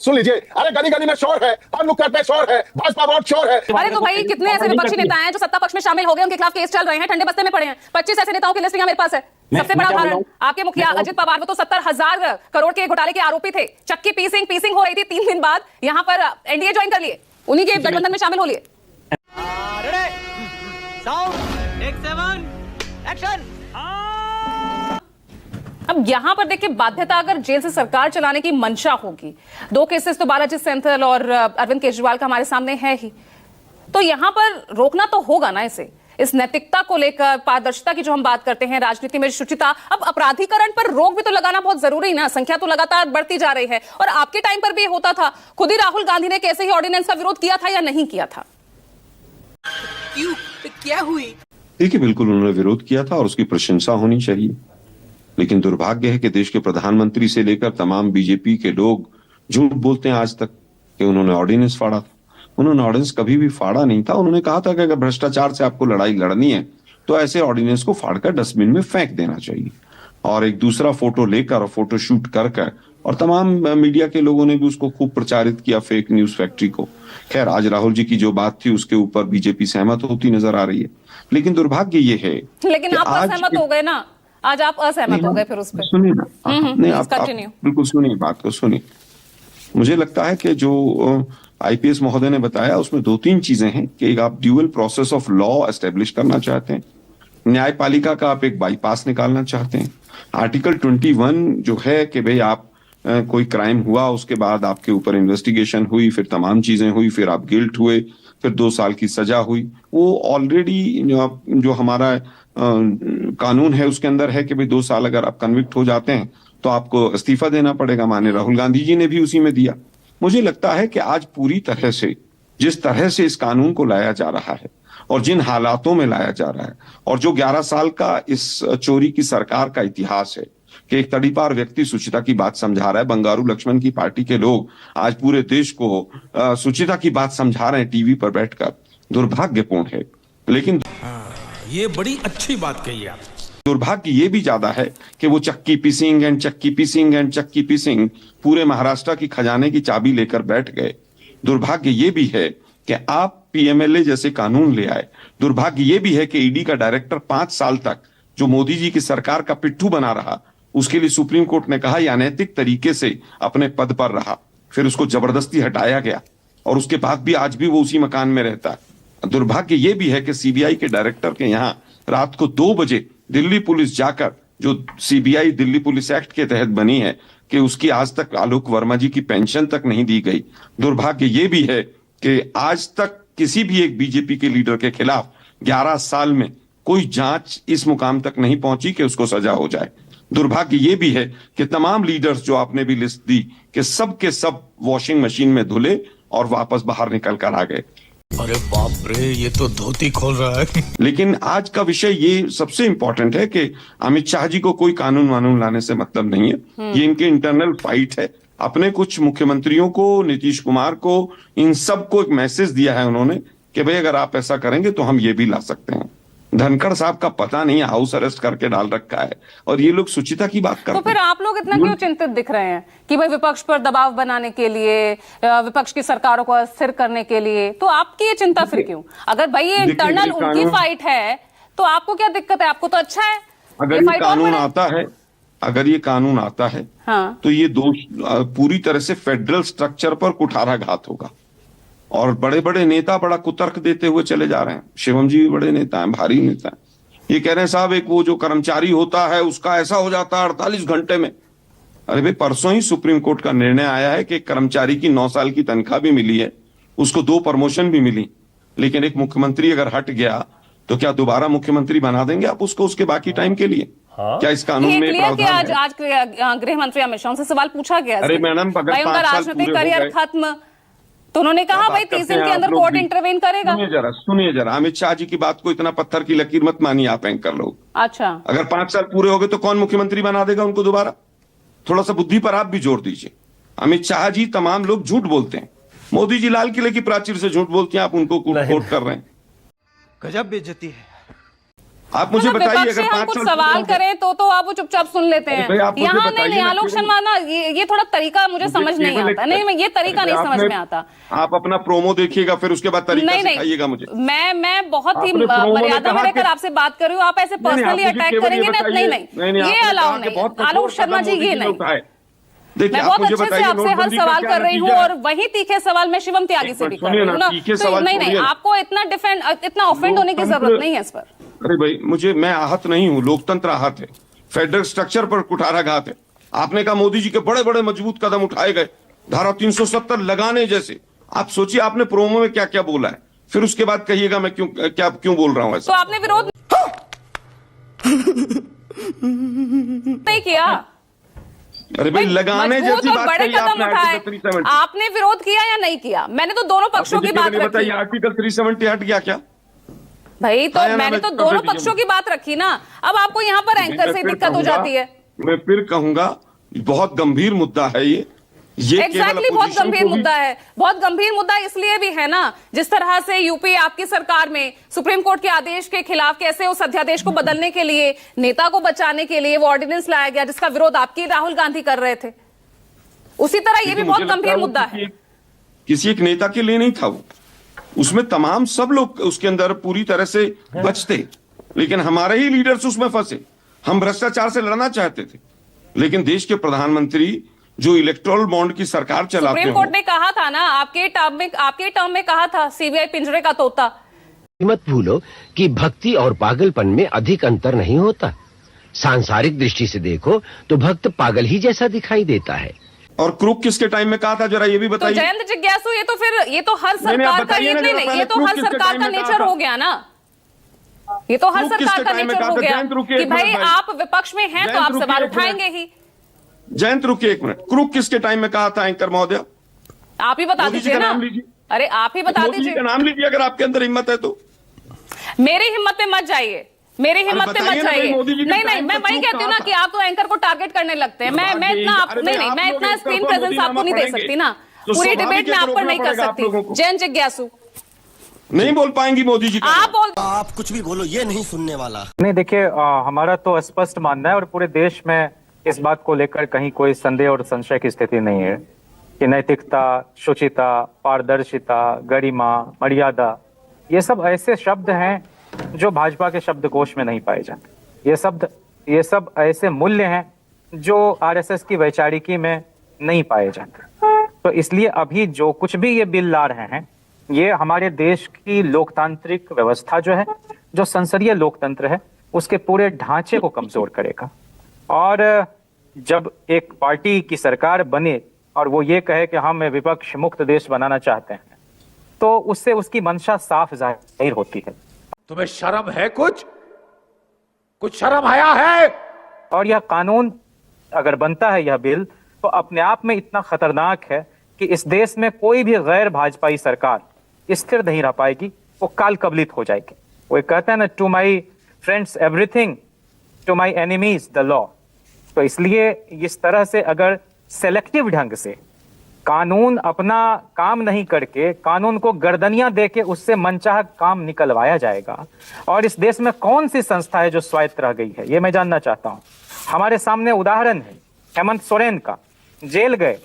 सुन लीजिए, अरे गली गली में शोर है, हर नुक्कड़ पे शोर है, भाजपा वोट शोर है। अरे तो भाई कितने ऐसे विपक्षी नेता हैं जो सत्ता पक्ष में शामिल हो गए, उनके खिलाफ केस चल रहे हैं, ठंडे बस्ते में पड़े हैं। 25 ऐसे नेताओं की लिस्ट यहाँ मेरे पास है। सबसे बड़ा उदाहरण आपके मुखिया अजित पवार, वो तो 70,000 करोड़ के घोटाले के आरोपी थे। चक्की पीसिंग हो रही थी, 3 दिन बाद यहाँ पर एनडीए ज्वाइन कर लिए, उन्हीं के गठबंधन में शामिल हो लिए। अब यहां पर देखिए, बाध्यता अगर जेल से सरकार चलाने की मंशा होगी, 2 केसेस तो बालाजी सेंथिल और अरविंद केजरीवाल का हमारे सामने है ही, तो यहां पर रोकना तो होगा ना इसे। इस नैतिकता को लेकर, पारदर्शिता की जो हम बात करते हैं, राजनीति में शुचिता, अब अपराधीकरण पर रोक भी तो लगाना बहुत जरूरी ना। संख्या तो लगातार बढ़ती जा रही है और आपके टाइम पर भी होता था। खुद ही राहुल गांधी ने कैसे ही ऑर्डिनेंस का विरोध किया था या नहीं किया था? क्यों, क्या हुई? देखिए, बिल्कुल उन्होंने विरोध किया था और उसकी प्रशंसा होनी चाहिए, लेकिन दुर्भाग्य है कि देश के प्रधानमंत्री से लेकर तमाम बीजेपी के लोग झूठ बोलते हैं आज तक कि उन्होंने ऑर्डिनेंस फाड़ा था। उन्होंने ऑर्डिनेंस कभी भी फाड़ा नहीं था। उन्होंने कहा था कि अगर भ्रष्टाचार से आपको लड़ाई लड़नी है तो ऐसे ऑर्डिनेंस को फाड़कर डस्टबिन में फेंक देना चाहिए। और एक दूसरा फोटो लेकर और फोटो शूट कर और तमाम मीडिया के लोगों ने भी उसको खूब प्रचारित किया, फेक न्यूज फैक्ट्री को। खैर, आज राहुल जी की जो बात थी उसके ऊपर बीजेपी सहमत होती नजर आ रही है, लेकिन दुर्भाग्य ये है। लेकिन आप असहमत हो गए ना, आज आप असहमत हो गए फिर उस पर। सुनिए ना, नहीं आप बिल्कुल सुनिए, बात को सुनिए। मुझे लगता है कि जो आईपीएस महोदय ने बताया उसमें 2-3 चीजें हैं कि आप dual process of law establish करना चाहते हैं, न्यायपालिका का आप एक बाईपास निकालना चाहते हैं। आर्टिकल 21 जो है कि भाई आप कोई क्राइम हुआ, उसके बाद आपके ऊपर इन्वेस्टिगेशन हुई, फिर तमाम चीजें हुई, फिर आप गिल्ट हुए, फिर 2 साल की सजा हुई, वो ऑलरेडी जो हमारा कानून है उसके अंदर है कि भाई 2 साल अगर आप कन्विक्ट हो जाते हैं तो आपको इस्तीफा देना पड़ेगा। माननीय राहुल गांधी जी ने भी उसी में दिया। मुझे लगता है कि आज पूरी तरह से जिस तरह से इस कानून को लाया जा रहा है और जिन हालातों में लाया जा रहा है, और जो 11 साल का इस चोरी की सरकार का इतिहास है कि एक तड़ीपार व्यक्ति सुचिता की बात समझा रहा है। बंगारू लक्ष्मण की पार्टी के लोग आज पूरे देश को सुचिता की बात समझा रहे हैं टीवी पर बैठकर, दुर्भाग्यपूर्ण है। लेकिन ये बड़ी अच्छी बात कही आप। दुर्भाग्य ये भी ज्यादा है कि वो चक्की पीसिंग पूरे महाराष्ट्र की खजाने की चाबी लेकर बैठ गए। दुर्भाग्य ये भी है कि आप पीएमएलए जैसे कानून ले आए। दुर्भाग्य ये भी है कि ईडी का डायरेक्टर 5 साल तक जो मोदी जी की सरकार का पिट्ठू बना रहा, उसके लिए सुप्रीम कोर्ट ने कहा यह अनैतिक तरीके से अपने पद पर रहा, फिर उसको जबरदस्ती हटाया गया और उसके बाद भी आज भी वो उसी मकान में रहता है। दुर्भाग्य ये भी है कि सीबीआई के डायरेक्टर के यहाँ रात को 2 बजे दिल्ली पुलिस जाकर, जो सीबीआई दिल्ली पुलिस एक्ट के तहत बनी है, कि उसकी आज तक आलोक वर्मा जी की पेंशन तक नहीं दी गई। दुर्भाग्य ये भी है कि आज तक किसी भी एक बीजेपी के लीडर के खिलाफ 11 साल में कोई जांच इस मुकाम तक नहीं पहुंची कि उसको सजा हो जाए। दुर्भाग्य ये भी है कि तमाम लीडर्स जो आपने भी लिस्ट दी कि सब के सब वॉशिंग मशीन में धुले और वापस बाहर निकल कर आ गए। अरे बाप रे, ये तो धोती खोल रहा है। लेकिन आज का विषय ये सबसे इंपॉर्टेंट है कि अमित शाह जी को कोई कानून वानून लाने से मतलब नहीं है। ये इनके इंटरनल फाइट है। अपने कुछ मुख्यमंत्रियों को, नीतीश कुमार को, इन सबको एक मैसेज दिया है उन्होंने कि भाई अगर आप ऐसा करेंगे तो हम ये भी ला सकते हैं। धनखड़ साहब का पता नहीं, हाउस अरेस्ट करके डाल रखा है और ये लोग सुचिता की बात करते हैं। तो फिर आप लोग इतना क्यों चिंतित दिख रहे हैं कि भाई विपक्ष पर दबाव बनाने के लिए, विपक्ष की सरकारों को अस्थिर करने के लिए? तो आपकी ये चिंता फिर क्यों? अगर भाई ये इंटरनल उनकी फाइट है तो आपको क्या दिक्कत है? आपको तो अच्छा है। अगर ये कानून आता है, अगर ये कानून आता है, हाँ, तो ये दोष पूरी तरह से फेडरल स्ट्रक्चर पर कुठाराघात होगा और बड़े बड़े नेता बड़ा कुतर्क देते हुए चले जा रहे हैं। शिवम जी भी बड़े नेता हैं, भारी नेता हैं। ये कह रहे हैं साहब एक वो जो कर्मचारी होता है उसका ऐसा हो जाता है 48 घंटे में। अरे भाई, परसों ही सुप्रीम कोर्ट का निर्णय आया है कि एक कर्मचारी की 9 साल की तनख्वाह भी मिली है, उसको 2 प्रमोशन भी मिली। लेकिन एक मुख्यमंत्री अगर हट गया तो क्या दोबारा मुख्यमंत्री बना देंगे आप उसको उसके बाकी टाइम के लिए? हाँ? क्या इस कानून में प्रावधान है? आज गृह मंत्री अमित शाह से सवाल पूछा गया। अरे मैडम, अगर 5 साल राजनीतिक करियर खत्म, तो उन्होंने कहा भाई 30 दिन के अंदर कोर्ट इंटरवेन करेगा। सुनिए जरा, अमित शाह जी की बात को इतना पत्थर की लकीर मत मानिए आप एंकर लोग। अच्छा, अगर 5 साल पूरे हो गए तो कौन मुख्यमंत्री बना देगा उनको दोबारा? थोड़ा सा बुद्धि पर आप भी जोर दीजिए। अमित शाह जी, तमाम लोग झूठ बोलते हैं। मोदी जी लाल किले की प्राचीर से झूठ बोलते हैं, आप उनको कोट कर रहे हैं। गजब बेइज्जती है। आप मुझे बताइए, विपक्ष से अगर हम 5 कुछ साल सवाल करें तो आप वो चुपचाप सुन लेते अरे भाई, हैं। आप मुझे यहाँ बताइए नहीं, ना, आलोक केवल- शर्मा ना, ये थोड़ा तरीका मुझे समझ नहीं केवल आता। नहीं, ये तरीका नहीं समझ में आता। आप अपना प्रोमो देखिएगा, फिर उसके बाद तरीका नहीं सिखाइएगा मुझे। मैं बहुत ही आपने प्रोमो में मर्यादा में कहा रहकर कि- आपसे बात कर रही हूँ, आप ऐसे नहीं, नहीं, पर्सनली आप मुझे अटैक केवल करेंगे ना, बताइए- नहीं, ये आपने अलाउ कहा कि नहीं। बहुत कठोर आलोक शर्मा कदम जी, मोदी ये ने नहीं। उठाए। देखिए, मैं आप बहुत मुझे अच्छे से बताइए, आपसे हर नोटबंदी का सवाल क्या कर रही हूँ, नतीजा है? और वही तीखे सवाल मैं शिवम त्यागी से भी कर रही हूँ ना। तीखे तो सवाल नहीं, छोड़िए ना। आपको इतना ऑफेंड होने की जरूरत नहीं है इस पर। अरे भाई, मैं आहत नहीं हूं, लोकतंत्र आहत है, फेडरल स्ट्रक्चर पर कुठाराघात है। आपने कहा मोदी जी के बड़े बड़े मजबूत कदम उठाए गए, धारा 370 लगाने जैसे। आप सोचिए आपने प्रोमो में क्या क्या बोला है, फिर उसके बाद कहिएगा मैं क्यों बोल रहा हूं तो ऐसा। आपने विरोध नहीं किया। अरे भाई, लगाने मजबूत जैसी और बात बड़े कही कदम आपने उठाए, आर्टिकल 370। आपने विरोध किया या नहीं किया? मैंने तो दोनों पक्षों की बात रखी। बताइए, आर्टिकल 370 हट गया क्या? भाई तो आया ना, मैंने तो मैं दोनों कर दीजिए पक्षों की बात रखी ना। अब आपको यहाँ पर एंकर मैं से फिर दिक्कत हो कहूंगा- जाती है। मैं फिर कहूंगा, बहुत गंभीर मुद्दा है ये एग्जैक्टली, बहुत opposition गंभीर को भी- मुद्दा है। बहुत गंभीर मुद्दा इसलिए भी है ना, जिस तरह से यूपी आपकी सरकार में सुप्रीम कोर्ट के आदेश के खिलाफ कैसे उस अध्यादेश को बदलने के लिए, नेता को बचाने के लिए वो ऑर्डिनेंस लाया गया, जिसका विरोध आपकी राहुल गांधी कर रहे थे। उसी तरह ये भी लेकिन बहुत मुझे लगता गंभीर है वो मुद्दा है। किसी एक नेता के लिए नहीं था वो, उसमें तमाम सब लोग उसके अंदर पूरी तरह से बचते, लेकिन हमारे ही लीडर्स उसमें फंसे। हम भ्रष्टाचार से लड़ना चाहते थे, लेकिन देश के प्रधानमंत्री जो इलेक्टोरल बॉन्ड की सरकार चलाते सुप्रीम कोर्ट ने कहा था ना, आपके टर्म में कहा था, सीबीआई पिंजरे का तोता। मत भूलो कि भक्ति और पागलपन में अधिक अंतर नहीं होता। सांसारिक दृष्टि से देखो तो भक्त पागल ही जैसा दिखाई देता है। और क्रूक किसके टाइम में कहा था, जरा ये भी तो बताइए। जयंत जिज्ञासु, ये तो हर नहीं, आप सरकार का बताइए ना, नहीं, जरा ये तो पहले हर क्रूक किसके सरकार टाइम का में कहा नेचर था? हो गया ना। ये तो हर क्रूक सरकार किसके का टाइम में नेचर कहा हो था? गया जयंत रुकिए कि एक मिनट भाई भाई। आप विपक्ष में हैं तो जयंत आप रुकिए सवाल एक मिनट। उठाएंगे ही। जयंत रुकिए एक मिनट, क्रूक किसके टाइम में कहा था एंकर महोदय? आप ही बता मोदी जी दीजिए का ना। नाम लीजिए। अरे आप ही बता मोदी जी दीजिए। का नाम लीजिए अगर आपके अंदर हिम्मत है तो। मेरी हिम्मत पे मत जाइए, मेरी हिम्मत पे मत बताइए ना भाई, जाइए। मोदी जी के नहीं, टाइम मैं पर वही क्यों कहती हूँ ना कहा कि आप तो एंकर को टारगेट करने लगते हैं। मैं इतना अरे नहीं, भाई, मैं आप इतना लोग स्क्रीन एक प्रेजेंस तरफा आपको नहीं दे मोदीनामा सकती ना। तो पूरी स्वाभाविक डिबेट में है आप कि पर नहीं कर रोकना पड़ेगा आप लोगों सकती। को। जयंत जिज्ञासु, नहीं बोल पाएंगी मोदी जी का आप नाम। बोल। आप कुछ भी बोलो, ये नहीं सुनने वाला। नहीं, देखिए, हमारा तो स्पष्ट मानना है और पूरे देश में इस बात को लेकर कहीं कोई संदेह और संशय की स्थिति नहीं है कि नैतिकता, शुचिता, पारदर्शिता, गरिमा, मर्यादा, ये सब ऐसे शब्द हैं जो भाजपा के शब्दकोश में नहीं पाए जाते। ये सब ऐसे मूल्य हैं जो आरएसएस की वैचारिकी में नहीं पाए जाते। तो इसलिए अभी जो कुछ भी ये बिल ला रहे हैं, ये हमारे देश की लोकतांत्रिक व्यवस्था जो है, जो संसदीय लोकतंत्र है, उसके पूरे ढांचे को कमजोर करेगा। और जब एक पार्टी की सरकार बने और वो ये कहे कि हम विपक्ष मुक्त देश बनाना चाहते हैं, तो उससे उसकी मंशा साफ जाहिर होती है। तुम्हें शर्म है? कुछ शर्म आया है? और यह कानून अगर बनता है, यह बिल, तो अपने आप में इतना खतरनाक है कि इस देश में कोई भी गैर भाजपाई सरकार स्थिर नहीं रह पाएगी, वो काल कबलित हो जाएगी। वो कहते हैं ना, to my friends everything, to my enemies the law. तो इसलिए इस तरह से अगर सेलेक्टिव ढंग से कानून अपना काम नहीं करके कानून को गर्दनियां देके उससे मनचाहा काम निकलवाया जाएगा, और इस देश में कौन सी संस्था है जो स्वायत्त रह गई है, ये मैं जानना चाहता हूं। हमारे सामने उदाहरण है हेमंत सोरेन का, जेल गए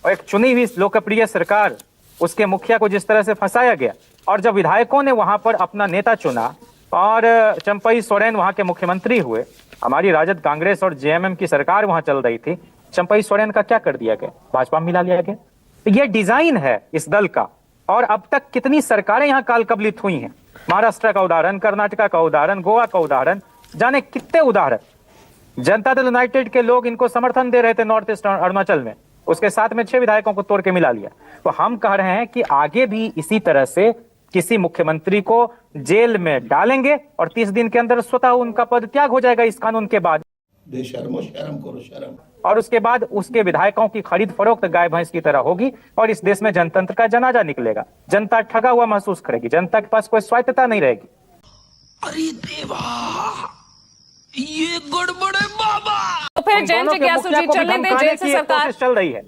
और एक चुनी हुई लोकप्रिय सरकार, उसके मुखिया को जिस तरह से फंसाया गया, और जब विधायकों ने वहां पर अपना नेता चुना और चंपई सोरेन वहां के मुख्यमंत्री हुए, हमारी राजद, कांग्रेस और जेएमएम की सरकार वहां चल रही थी, चंपई सोरेन का क्या कर दिया गया? भाजपा में मिला लिया गया। तो ये डिजाइन है इस दल का। और अब तक कितनी सरकारें यहां काल कबलित हुई हैं, महाराष्ट्र का उदाहरण, कर्नाटका का उदाहरण, गोवा का उदाहरण, जाने कितने उदाहरण। जनता दल यूनाइटेड के लोग इनको समर्थन दे रहे थे नॉर्थ ईस्ट अरुणाचल में, उसके साथ में 6 विधायकों को तोड़ के मिला लिया। तो हम कह रहे हैं कि आगे भी इसी तरह से किसी मुख्यमंत्री को जेल में डालेंगे और 30 दिन के अंदर स्वतः उनका पद त्याग हो जाएगा इस कानून के बाद। बेशर्मो, शर्म करो शर्म। और उसके बाद उसके विधायकों की खरीद फरोख्त गाय भैंस की तरह होगी और इस देश में जनतंत्र का जनाजा निकलेगा। जनता ठगा हुआ महसूस करेगी, जनता के पास कोई स्वायत्तता नहीं रहेगी। अरे देवा, ये गड़बड़ है बाबा। तो फिर जयंत जिज्ञासु जी, चलने दे जेल से सरकार। चल रही है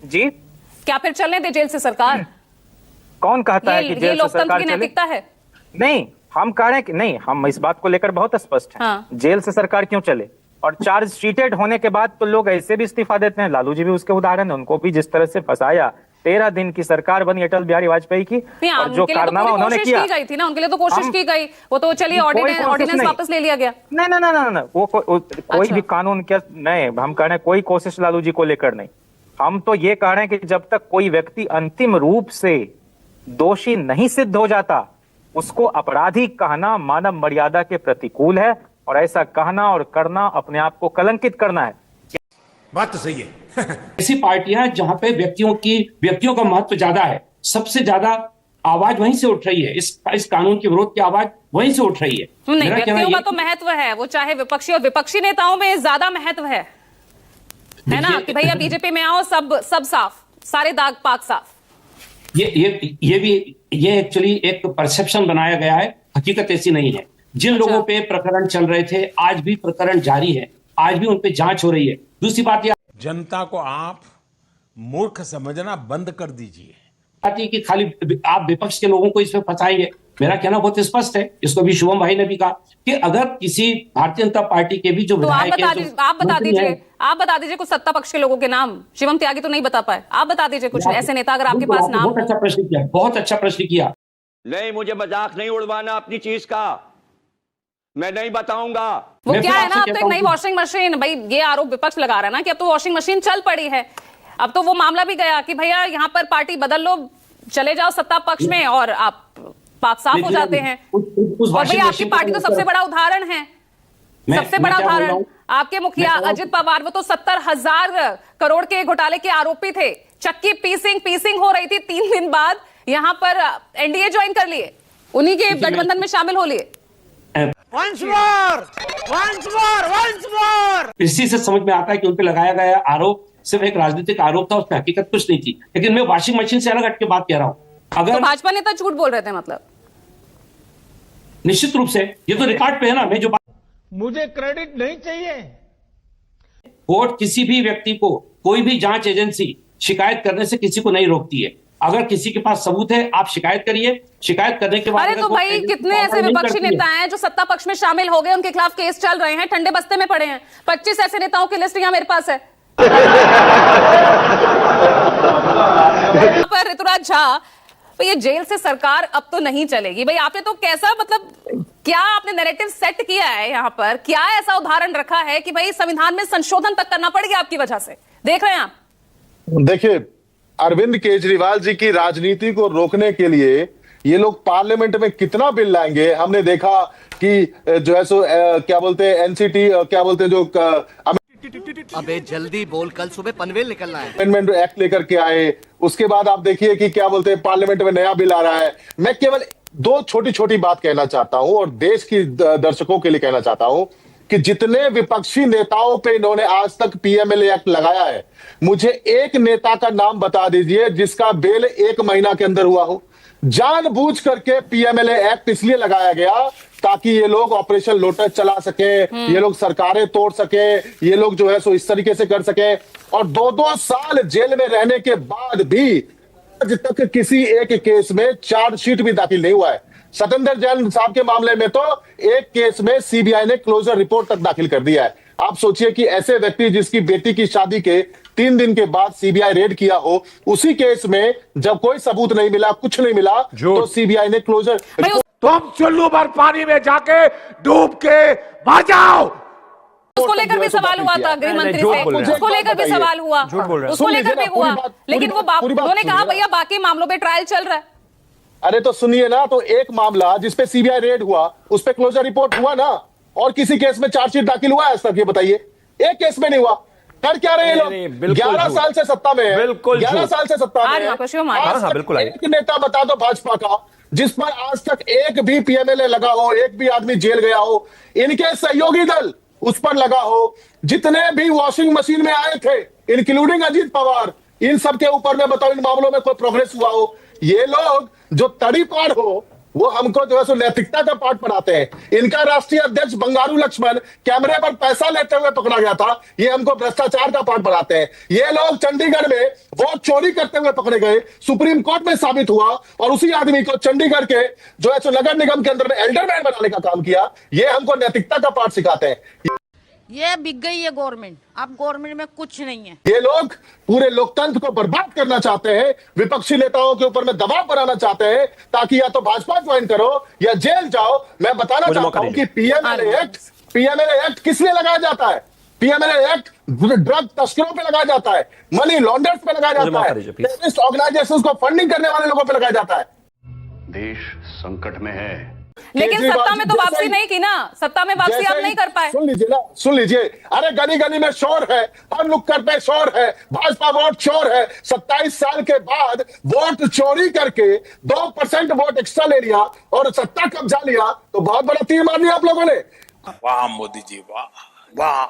जी, क्या फिर चलने दे जेल से सरकार? कौन कहता है कि ये जेल से लोकतंत्र सरकार की चले? नैतिकता है? नहीं, हम कह रहे हैं कि नहीं, हम इस बात को लेकर बहुत स्पष्ट हैं। हाँ। जेल से सरकार क्यों चले, और चार्ज शीटेड होने के बाद तो लोग ऐसे भी इस्तीफा देते हैं। लालू जी भी उसके उदाहरण है, उनको भी जिस तरह से फंसाया, 13 दिन की सरकार बनी अटल बिहारी वाजपेयी की, और जो कारनामा उन्होंने किया, की गई थी ना, उनके लिए तो कोशिश की गई, वो तो चलिए ऑर्डिनेंस वापस ले लिया गया। नहीं, वो कोई भी कानून क्या नहीं, हम कह रहे हैं कोई कोशिश लालू जी को लेकर नहीं। हम तो ये कह रहे हैं कि जब तक कोई व्यक्ति अंतिम रूप से दोषी नहीं सिद्ध हो जाता, उसको अपराधी कहना मानव मर्यादा के प्रतिकूल है, और ऐसा कहना और करना अपने आप को कलंकित करना है। बात तो सही है। ऐसी पार्टियां जहां पे व्यक्तियों का महत्व ज्यादा है, सबसे ज्यादा आवाज वहीं से उठ रही है, इस कानून के विरोध की आवाज वहीं से उठ रही है। नहीं, व्यक्तियों का तो महत्व है, वो चाहे विपक्षी और विपक्षी नेताओं में ज्यादा महत्व है ना, कि भैया बीजेपी में आओ, सब साफ, सारे दाग पाक साफ। ये एक्चुअली एक परसेप्शन बनाया गया है, हकीकत ऐसी नहीं है। जिन लोगों पे प्रकरण चल रहे थे, आज भी प्रकरण जारी है, आज भी उन पे जांच हो रही है। दूसरी बात यह, जनता को आप मूर्ख समझना बंद कर दीजिए। बात ये कि खाली आप विपक्ष के लोगों को इसमें फंसाएंगे। मेरा कहना बहुत स्पष्ट है, इसको भी शुभम भाई ने भी कहा कि अगर किसी भारतीय जनता पार्टी के भी जो तो आप बता दीजिए कुछ सत्ता पक्ष के लोगों के नाम। शिवम त्यागी तो नहीं बता पाए, आप बता दीजिए कुछ ऐसे नेता अगर आपके पास नाम। बहुत अच्छा प्रश्न किया, बहुत अच्छा प्रश्न किया। नहीं, मुझे मजाक नहीं उड़वाना अपनी चीज का, मैं नहीं बताऊंगा। वो क्या है ना, अब तो एक नई वॉशिंग मशीन, भाई ये आरोप विपक्ष लगा रहा है ना कि अब तो वॉशिंग मशीन चल पड़ी है। अब तो वो मामला भी गया कि भैया यहाँ पर पार्टी बदल लो, चले जाओ सत्ता पक्ष में और आप पाक साफ हो जाते हैं। और भैया आपकी पार्टी तो सबसे बड़ा उदाहरण है, सबसे बड़ा उदाहरण आपके मुखिया अजित पवार, वो तो 70,000 करोड़ के घोटाले के आरोपी थे। चक्की पीसिंग हो रही थी, 3 दिन बाद यहाँ पर एनडीए ज्वाइन कर लिए, उन्हीं के गठबंधन में शामिल हो लिए। इसी से समझ में आता है कि उन पे लगाया गया आरोप सिर्फ एक राजनीतिक आरोप था, उसमें हकीकत कुछ नहीं थी। लेकिन मैं वॉशिंग मशीन से अलग हट के बात कह रहा हूं। अगर तो भाजपा नेता झूठ बोल रहे थे, मतलब निश्चित रूप से ये तो रिकॉर्ड पे है ना। मैं जो मुझे क्रेडिट नहीं चाहिए। कोर्ट किसी भी व्यक्ति को, कोई भी जांच एजेंसी शिकायत करने से किसी को नहीं रोकती है। अगर किसी के पास सबूत है, आप शिकायत करिए, शिकायत करने के बाद। अरे तो भाई कितने ऐसे विपक्षी नेता हैं जो सत्ता पक्ष में शामिल हो गए, उनके खिलाफ केस चल रहे हैं, ठंडे बस्ते में पड़े हैं। 25 ऐसे नेताओं की लिस्ट यहाँ मेरे पास है। पर ऋतुराज झा, ये जेल से सरकार अब तो नहीं चलेगी भाई, आपने तो कैसा, मतलब क्या आपने नैरेटिव सेट किया है यहाँ पर, क्या ऐसा उदाहरण रखा है कि भाई संविधान में संशोधन तक करना पड़ गया आपकी वजह से? देख रहे हैं आप? देखिए, अरविंद केजरीवाल जी की राजनीति को रोकने के लिए ये लोग पार्लियामेंट में कितना बिल लाएंगे। हमने देखा कि जो है सो क्या बोलते हैं, एनसीटी, क्या बोलते हैं, जो अबे जल्दी बोल, कल सुबह पनवेल निकलना है। अमेंडमेंट एक्ट लेकर के आए, उसके बाद आप देखिए कि क्या बोलते हैं, पार्लियामेंट में नया बिल आ रहा है। मैं केवल 2 छोटी बात कहना चाहता हूं और देश की दर्शकों के लिए कहना चाहता हूं कि जितने विपक्षी नेताओं पे इन्होंने आज तक पीएमएलए एक्ट लगाया है, मुझे एक नेता का नाम बता दीजिए जिसका बेल 1 महीना के अंदर हुआ हो। जानबूझ करके पीएमएलए एक्ट इसलिए लगाया गया ताकि ये लोग ऑपरेशन लोटस चला सके, ये लोग सरकारें तोड़ सके, ये लोग जो है सो इस तरीके से कर सके। और 2-2 साल जेल में रहने के बाद भी आज तक किसी एक केस में चार्जशीट भी दाखिल नहीं हुआ है। सत्येंद्र जैन साहब के मामले में तो एक केस में सीबीआई ने क्लोजर रिपोर्ट तक दाखिल कर दिया है। आप सोचिए कि ऐसे व्यक्ति जिसकी बेटी की शादी के 3 दिन के बाद सीबीआई रेड किया हो, उसी केस में जब कोई सबूत नहीं मिला, कुछ नहीं मिला, तो सीबीआई ने क्लोजर। तुम चुल्लू भर पानी में जाके डूब के मर जाओ। उसको लेकर भी सवाल हुआ था गृह मंत्री से, उसको लेकर भी सवाल हुआ, उसको लेकर भी हुआ, लेकिन वो उन्होंने कहा भैया बाकी मामलों पे ट्रायल चल रहा है। अरे तो सुनिए ना, तो एक मामला जिसपे सीबीआई रेड हुआ, उस पे क्लोजर रिपोर्ट हुआ ना, और किसी केस में चार्जशीट दाखिल हुआ है आज तक? ये बताइए, एक केस में नहीं हुआ। कर क्या रहे हैं लोग? 11 साल से सत्ता में है, 11 साल से सत्ता में है। बिल्कुल एक नेता बता दो भाजपा का जिस पर आज तक एक भी पीएमएलए लगा हो, एक भी आदमी जेल गया हो, इनके सहयोगी दल उस पर लगा हो। जितने भी वॉशिंग मशीन में आए थे, इंक्लूडिंग अजीत पवार, इन सब के ऊपर में बताओ इन मामलों में कोई प्रोग्रेस हुआ हो? ये लोग जो तड़ी पार हो, वो हमको जो है सो नैतिकता का पाठ पढ़ाते हैं। इनका राष्ट्रीय अध्यक्ष बंगारू लक्ष्मण कैमरे पर पैसा लेते हुए पकड़ा गया था, ये हमको भ्रष्टाचार का पाठ पढ़ाते हैं। ये लोग चंडीगढ़ में वोट चोरी करते हुए पकड़े गए, सुप्रीम कोर्ट में साबित हुआ, और उसी आदमी को चंडीगढ़ के जो है सो नगर निगम के अंदर में एल्डरमैन बनाने का काम किया। ये हमको नैतिकता का पाठ सिखाते हैं। ये बिक गई है गवर्नमेंट, अब गवर्नमेंट में कुछ नहीं है। ये लोग पूरे लोकतंत्र को बर्बाद करना चाहते हैं, विपक्षी नेताओं के ऊपर में दबाव बनाना चाहते हैं, ताकि या तो भाजपा ज्वाइन करो या जेल जाओ। मैं बताना चाहता हूं कि पीएमएलए एक्ट किस लिए लगाया जाता है? पीएमएलए एक्ट ड्रग तस्करों पे लगाया जाता है, मनी लॉन्डर्स पे लगाया जाता है, टेररिस्ट ऑर्गेनाइजेशंस को फंडिंग करने वाले लोगों पे लगाया जाता है। देश संकट में है, लेकिन सत्ता में तो वापसी नहीं की ना, सत्ता में वापसी आप नहीं कर पाए। सुन लीजिए, अरे गली गली में शोर है, हर नुक्कड़ पे शोर है, भाजपा वोट शोर है। 27 साल के बाद वोट चोरी करके 2% वोट एक्स्ट्रा ले लिया और सत्ता कब्जा लिया, तो बहुत बड़ा तीर मार लिया आप लोगों ने। वाह मोदी जी, वाह वाह।